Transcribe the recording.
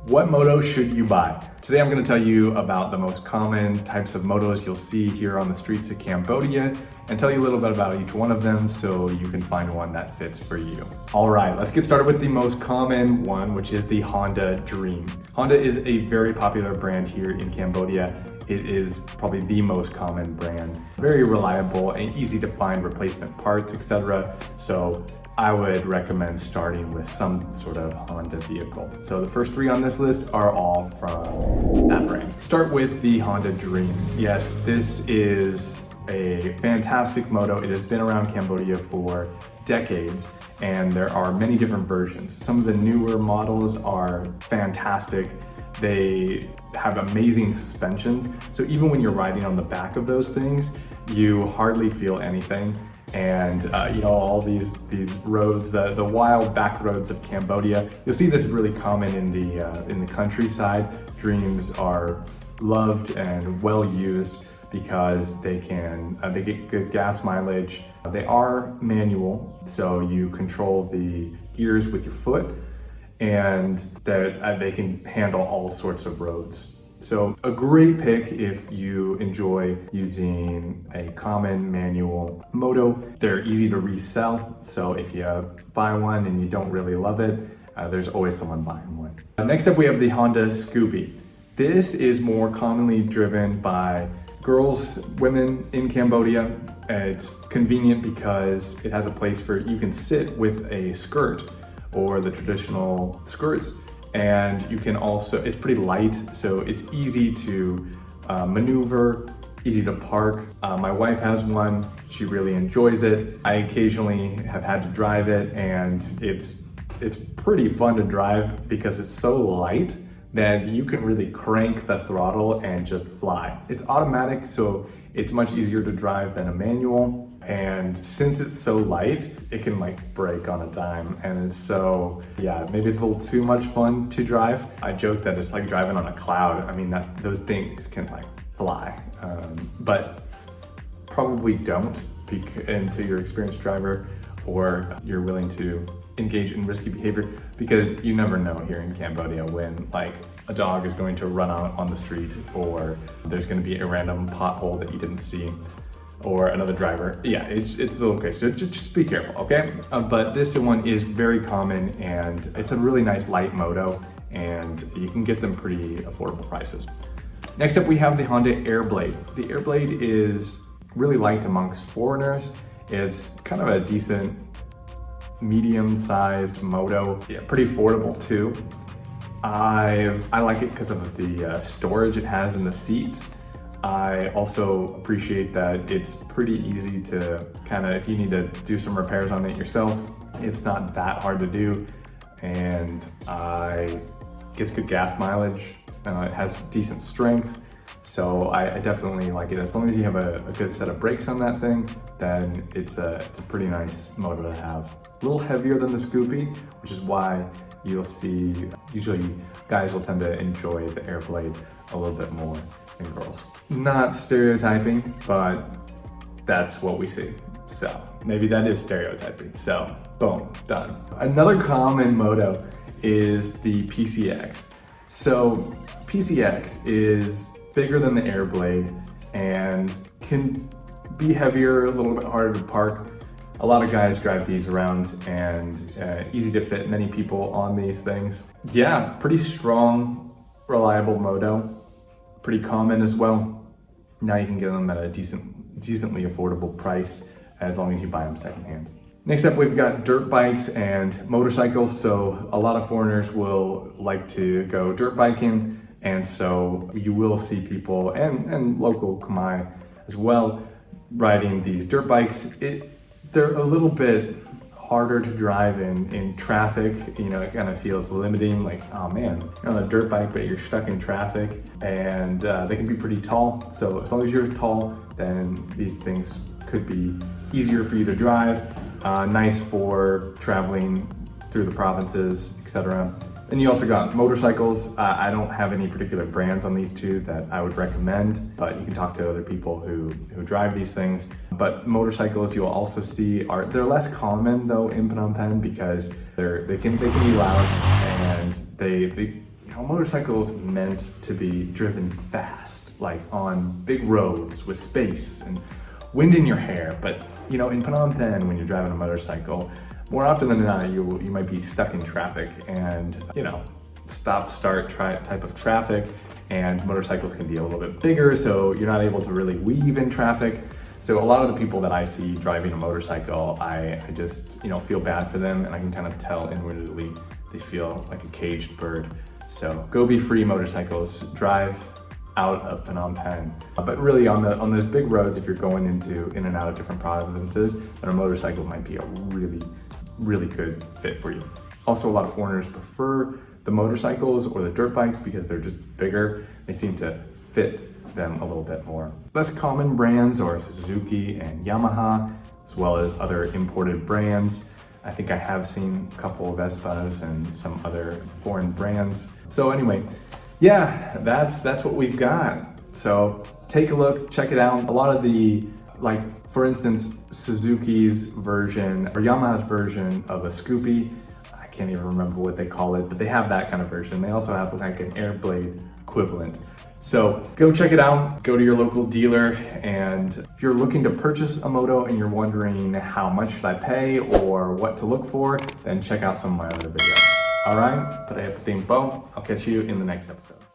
What moto should you buy? Today I'm going to tell you about the most common types of motos you'll see here on the streets of Cambodia and tell you a little bit about each one of them so you can find one that fits for you. All right, let's get started with the most common one, which is the Honda Dream. Honda is a very popular brand here in Cambodia. It is probably the most common brand. Very reliable and easy to find replacement parts, etc. So I would recommend starting with some sort of Honda vehicle. So the first three on this list are all from that brand. Start with the Honda Dream. Yes, this is a fantastic moto. It has been around Cambodia for decades and there are many different versions. Some of the newer models are fantastic. They have amazing suspensions. So even when you're riding on the back of those things, you hardly feel anything. And all these roads, the wild back roads of Cambodia, you'll see this really common in the countryside. Dreams are loved and well used because they get good gas mileage. They are manual, so you control the gears with your foot, and they can handle all sorts of roads. So a great pick if you enjoy using a common manual moto. They're easy to resell, so if you buy one and you don't really love it, there's always someone buying one. Next up we have the Honda Scooby. This is more commonly driven by girls, women in Cambodia. It's convenient because it has a place for, you can sit with a skirt or the traditional skirts, and you can also, it's pretty light, so it's easy to maneuver, easy to park. My wife has one, she really enjoys it. I occasionally have had to drive it, and it's pretty fun to drive because it's so light that you can really crank the throttle and just fly. It's automatic, so it's much easier to drive than a manual. And since it's so light, it can like brake on a dime. And so, yeah, maybe it's a little too much fun to drive. I joke that it's like driving on a cloud. I mean, those things can like fly, but probably don't until you're an experienced driver or you're willing to engage in risky behavior, because you never know here in Cambodia when like a dog is going to run out on the street, or there's going to be a random pothole that you didn't see, or another driver. Yeah, it's a little crazy, so just be careful, okay? But this one is very common, and it's a really nice light moto, and you can get them pretty affordable prices. Next up, we have the Honda Airblade. The Airblade is really liked amongst foreigners. It's kind of a decent, medium-sized moto. Yeah, pretty affordable too. I like it because of the storage it has in the seat. I also appreciate that it's pretty easy to if you need to do some repairs on it yourself, it's not that hard to do, and it gets good gas mileage. It has decent strength, so I definitely like it. As long as you have a good set of brakes on that thing, then it's a pretty nice motor to have. A little heavier than the Scooby, which is why you'll see usually guys will tend to enjoy the Airblade a little bit more than girls. Not stereotyping, but that's what we see. So maybe that is stereotyping. So boom, done. Another common moto is the PCX. So PCX is bigger than the Airblade and can be heavier, a little bit harder to park. A lot of guys drive these around, and easy to fit many people on these things. Yeah, pretty strong, reliable moto. Pretty common as well. Now you can get them at a decently affordable price as long as you buy them secondhand. Next up, we've got dirt bikes and motorcycles. So a lot of foreigners will like to go dirt biking, and so you will see people and local Khmer as well riding these dirt bikes. They're a little bit harder to drive in traffic. It kind of feels limiting, like, oh man, you're on a dirt bike, but you're stuck in traffic, and they can be pretty tall. So as long as you're tall, then these things could be easier for you to drive. Nice for traveling through the provinces, etc. And you also got motorcycles. I don't have any particular brands on these two that I would recommend, but you can talk to other people who drive these things. But motorcycles you'll also see they're less common though in Phnom Penh because they can be loud, and they a motorcycle is meant to be driven fast, like on big roads with space and wind in your hair. But in Phnom Penh, when you're driving a motorcycle, more often than not, you might be stuck in traffic and, stop, start type of traffic, and motorcycles can be a little bit bigger, so you're not able to really weave in traffic. So a lot of the people that I see driving a motorcycle, I just, feel bad for them, and I can kind of tell inwardly they feel like a caged bird. So go be free, motorcycles. Drive out of Phnom Penh. But really on those big roads, if you're going in and out of different provinces, then a motorcycle might be a really, really good fit for you. Also, a lot of foreigners prefer the motorcycles or the dirt bikes because they're just bigger. They seem to fit them a little bit more. Less common brands are Suzuki and Yamaha, as well as other imported brands. I think I have seen a couple of Vespas and some other foreign brands. So anyway, yeah, that's what we've got. So take a look, check it out. A lot of the, for instance, Suzuki's version or Yamaha's version of a Scooby, I can't even remember what they call it, but they have that kind of version. They also have like an Airblade equivalent. So go check it out, go to your local dealer, and if you're looking to purchase a moto and you're wondering how much should I pay or what to look for, then check out some of my other videos. All right, por aí tempo. I'll catch you in the next episode.